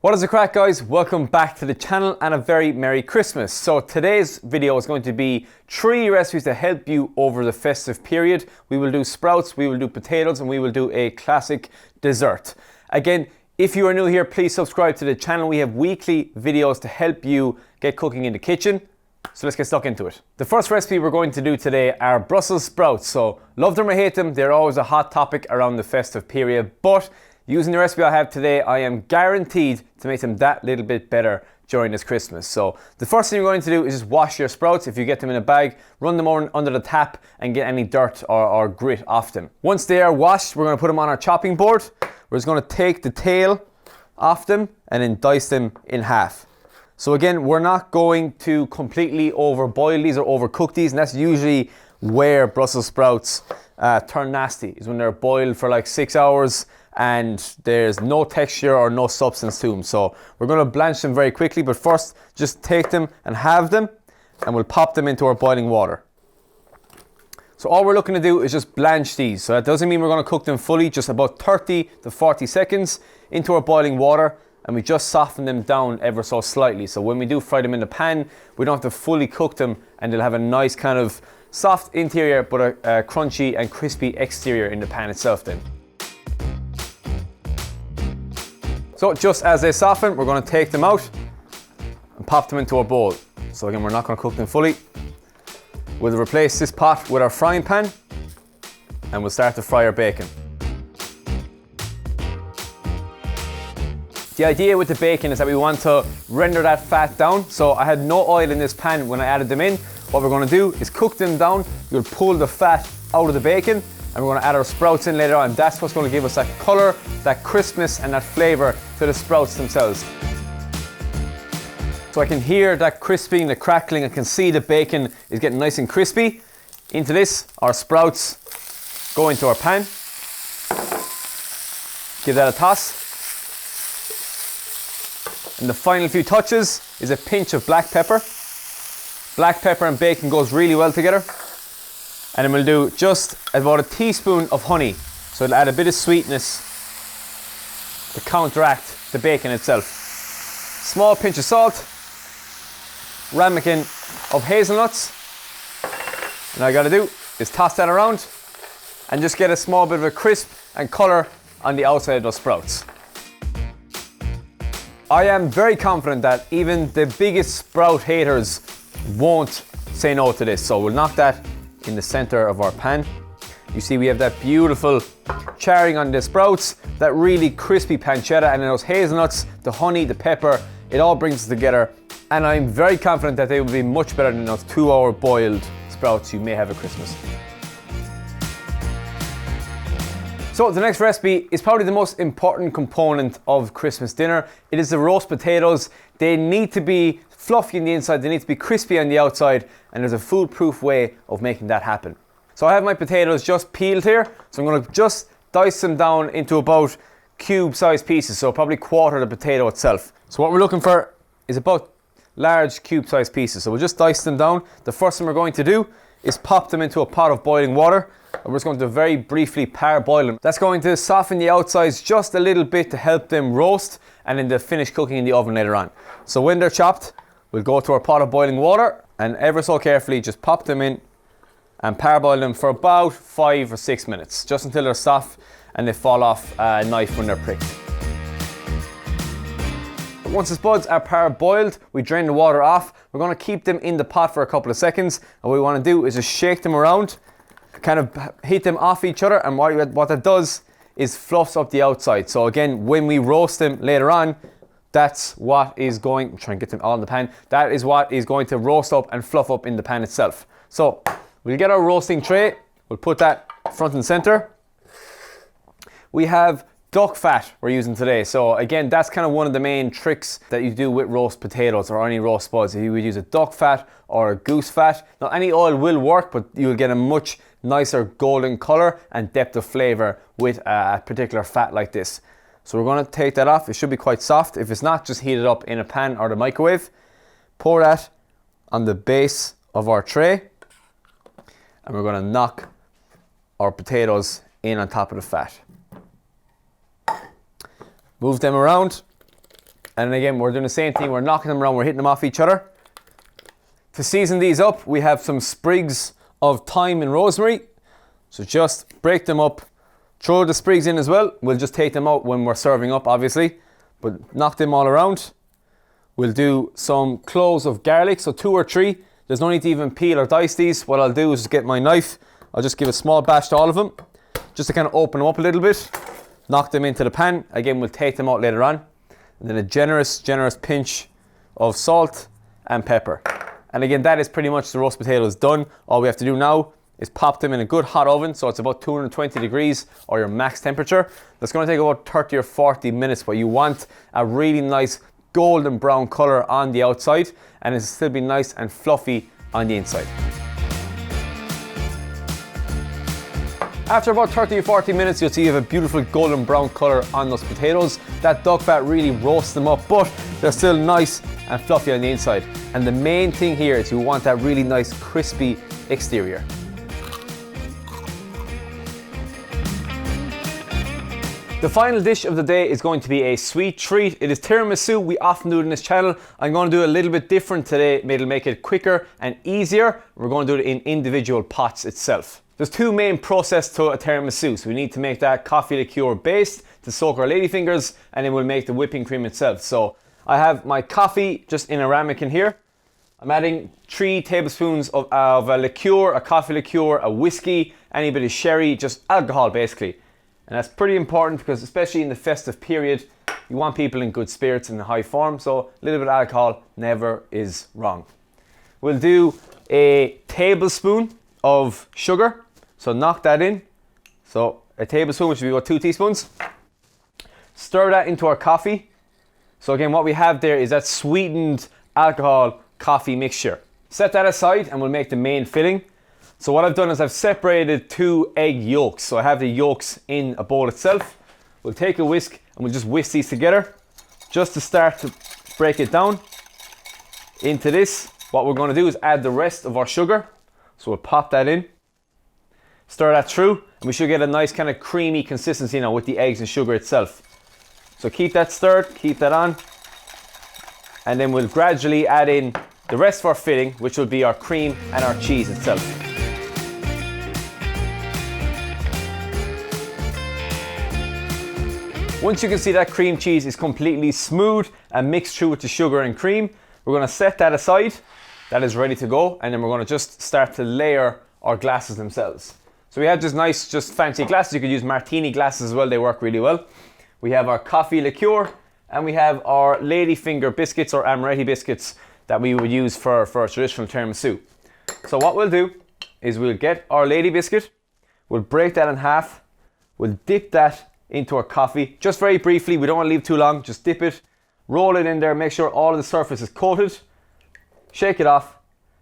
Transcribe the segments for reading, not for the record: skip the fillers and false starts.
What is the crack, guys? Welcome back to the channel and a very Merry Christmas. So today's video is going to be 3 recipes to help you over the festive period. We will do sprouts, we will do potatoes, and we will do a classic dessert. Again, if you are new here, please subscribe to the channel. We have weekly videos to help you get cooking in the kitchen. So let's get stuck into it. The first recipe we're going to do today are Brussels sprouts. So love them or hate them, they're always a hot topic around the festive period, but using the recipe I have today, I am guaranteed to make them that little bit better during this Christmas. So the first thing you're going to do is just wash your sprouts. If you get them in a bag, run them under the tap and get any dirt or grit off them. Once they are washed, we're going to put them on our chopping board. We're just going to take the tail off them and then dice them in half. So again, we're not going to completely overboil these or overcook these, and that's usually where Brussels sprouts turn nasty, is when they're boiled for like 6 hours and there's no texture or no substance to them. So we're going to blanch them very quickly, but first just take them and halve them and we'll pop them into our boiling water. So all we're looking to do is just blanch these. So that doesn't mean we're going to cook them fully, just about 30 to 40 seconds into our boiling water, and we just soften them down ever so slightly. So when we do fry them in the pan, we don't have to fully cook them, and they'll have a nice kind of soft interior but a crunchy and crispy exterior in the pan itself then. So just as they soften, we're going to take them out and pop them into our bowl. So again, we're not going to cook them fully. We'll replace this pot with our frying pan and we'll start to fry our bacon. The idea with the bacon is that we want to render that fat down. So I had no oil in this pan when I added them in. What we're going to do is cook them down. You'll pull the fat out of the bacon and we're going to add our sprouts in later on. That's what's going to give us that colour, that crispness and that flavour to the sprouts themselves. So I can hear that crisping, the crackling, I can see the bacon is getting nice and crispy. Into this, our sprouts go into our pan. Give that a toss. And the final few touches is a pinch of black pepper. Black pepper and bacon goes really well together. And then we'll do just about a teaspoon of honey. So it'll add a bit of sweetness to counteract the bacon itself. Small pinch of salt. Ramekin of hazelnuts. And all I gotta do is toss that around and just get a small bit of a crisp and colour on the outside of those sprouts. I am very confident that even the biggest sprout haters won't say no to this. So we'll knock that in the center of our pan. You see we have that beautiful charring on the sprouts, that really crispy pancetta, and then those hazelnuts, the honey, the pepper, it all brings us together. And I'm very confident that they will be much better than those 2-hour boiled sprouts you may have at Christmas. So the next recipe is probably the most important component of Christmas dinner. It is the roast potatoes. They need to be fluffy on the inside, they need to be crispy on the outside, and there's a foolproof way of making that happen. So I have my potatoes just peeled here, so I'm going to just dice them down into about cube-sized pieces, so probably quarter the potato itself. So what we're looking for is about large cube-sized pieces, so we'll just dice them down. The first thing we're going to do is pop them into a pot of boiling water, and we're just going to very briefly parboil them. That's going to soften the outsides just a little bit to help them roast, and then they'll finish cooking in the oven later on. So when they're chopped, we'll go to our pot of boiling water and ever so carefully just pop them in and parboil them for about 5 or 6 minutes, just until they're soft and they fall off a knife when they're pricked. Once the spuds are parboiled, we drain the water off. We're going to keep them in the pot for a couple of seconds, and what we want to do is just shake them around, kind of heat them off each other, and what that does is fluffs up the outside. So again, when we roast them later on, that's what is going, I'm trying to get them all in the pan, that is what is going to roast up and fluff up in the pan itself. So we'll get our roasting tray, we'll put that front and center. We have duck fat we're using today. So again, that's kind of one of the main tricks that you do with roast potatoes or any roast spuds. You would use a duck fat or a goose fat. Now any oil will work, but you'll get a much nicer golden color and depth of flavor with a particular fat like this. So we're going to take that off. It should be quite soft. If it's not, just heat it up in a pan or the microwave. Pour that on the base of our tray, and we're going to knock our potatoes in on top of the fat. Move them around And again, we're doing the same thing. We're knocking them around. We're hitting them off each other. To season these up, we have some sprigs of thyme and rosemary. So just break them up. Throw the sprigs in as well. We'll just take them out when we're serving up, obviously. But knock them all around. We'll do some cloves of garlic, so 2 or 3. There's no need to even peel or dice these. What I'll do is just get my knife. I'll just give a small bash to all of them, just to kind of open them up a little bit. Knock them into the pan. Again, we'll take them out later on. And then a generous pinch of salt and pepper. And again, that is pretty much the roast potatoes done. All we have to do now is pop them in a good hot oven, so it's about 220 degrees or your max temperature. That's going to take about 30 or 40 minutes, but you want a really nice golden brown color on the outside, and it'll still be nice and fluffy on the inside. After about 30 or 40 minutes, you'll see you have a beautiful golden brown color on those potatoes. That duck fat really roasts them up, but they're still nice and fluffy on the inside. And the main thing here is you want that really nice crispy exterior. The final dish of the day is going to be a sweet treat. It is tiramisu. We often do it in this channel. I'm going to do it a little bit different today. It'll make it quicker and easier. We're going to do it in individual pots itself. There's 2 main processes to a tiramisu. So we need to make that coffee liqueur based to soak our ladyfingers, and then we'll make the whipping cream itself. So I have my coffee just in a ramekin here. I'm adding 3 tablespoons of a liqueur, a coffee liqueur, a whiskey, any bit of sherry, just alcohol basically. And that's pretty important because especially in the festive period, you want people in good spirits and in high form, so a little bit of alcohol never is wrong. We'll do a tablespoon of sugar, so knock that in. So a tablespoon, which would be about 2 teaspoons. Stir that into our coffee. So again, what we have there is that sweetened alcohol coffee mixture. Set that aside and we'll make the main filling. So what I've done is I've separated 2 egg yolks. So I have the yolks in a bowl itself. We'll take a whisk and we'll just whisk these together. Just to start to break it down into this, what we're going to do is add the rest of our sugar. So we'll pop that in. Stir that through and we should get a nice kind of creamy consistency now with the eggs and sugar itself. So keep that stirred, keep that on. And then we'll gradually add in the rest of our filling, which will be our cream and our cheese itself. Once you can see that cream cheese is completely smooth and mixed through with the sugar and cream, we're going to set that aside. That is ready to go, and then we're going to just start to layer our glasses themselves. So we have this nice, just fancy glasses. You could use martini glasses as well, they work really well. We have our coffee liqueur, and we have our ladyfinger biscuits or amaretti biscuits that we would use for a traditional tiramisu. So what we'll do is we'll get our lady biscuit, we'll break that in half, we'll dip that into our coffee, just very briefly. We don't want to leave too long. Just dip it, roll it in there, make sure all of the surface is coated, shake it off,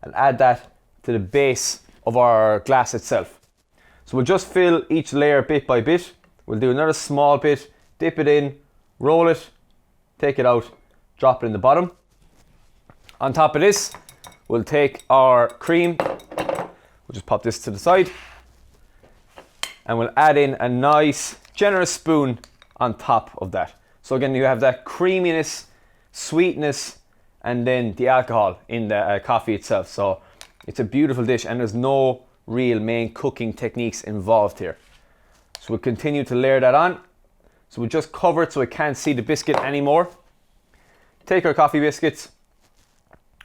and add that to the base of our glass itself. So we'll just fill each layer bit by bit. We'll do another small bit, dip it in, roll it, take it out, drop it in the bottom. On top of this, we'll take our cream, we'll just pop this to the side, and we'll add in a nice generous spoon on top of that. So again, you have that creaminess, sweetness, and then the alcohol in the coffee itself. So it's a beautiful dish, and there's no real main cooking techniques involved here. So we'll continue to layer that on. So we'll just cover it so we can't see the biscuit anymore. Take our coffee biscuits,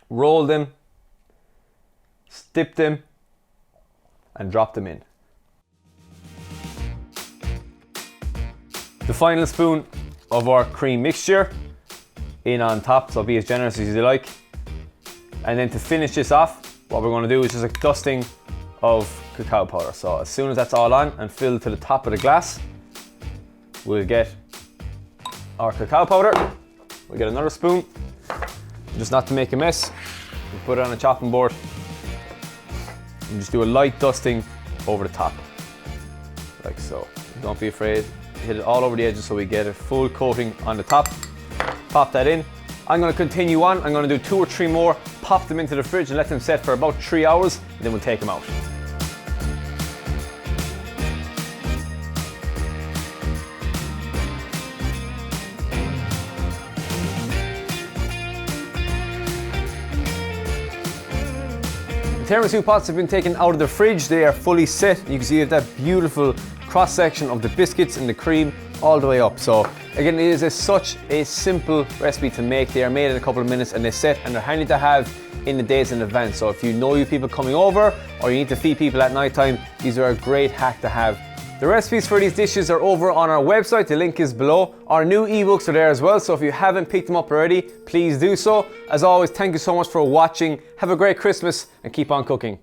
roll them, dip them, and drop them in. The final spoon of our cream mixture in on top, so be as generous as you like. And then to finish this off, what we're going to do is just a dusting of cacao powder. So as soon as that's all on and filled to the top of the glass, we'll get our cacao powder. We'll get another spoon, just not to make a mess. We'll put it on a chopping board and just do a light dusting over the top, like so. Don't be afraid. Hit it all over the edges so we get a full coating on the top. Pop that in. I'm going to continue on. I'm going to do 2 or 3 more, pop them into the fridge and let them set for about 3 hours, and then we'll take them out. tiramisu pots have been taken out of the fridge. They are fully set. You can see that beautiful cross section of the biscuits and the cream all the way up. So again, it is such a simple recipe to make. They are made in a couple of minutes and they set, and they're handy to have in the days in advance. So if you know you have people coming over or you need to feed people at night time, these are a great hack to have. The recipes for these dishes are over on our website. The link is below. Our new ebooks are there as well, so if you haven't picked them up already, please do so. As always, thank you so much for watching. Have a great Christmas and keep on cooking.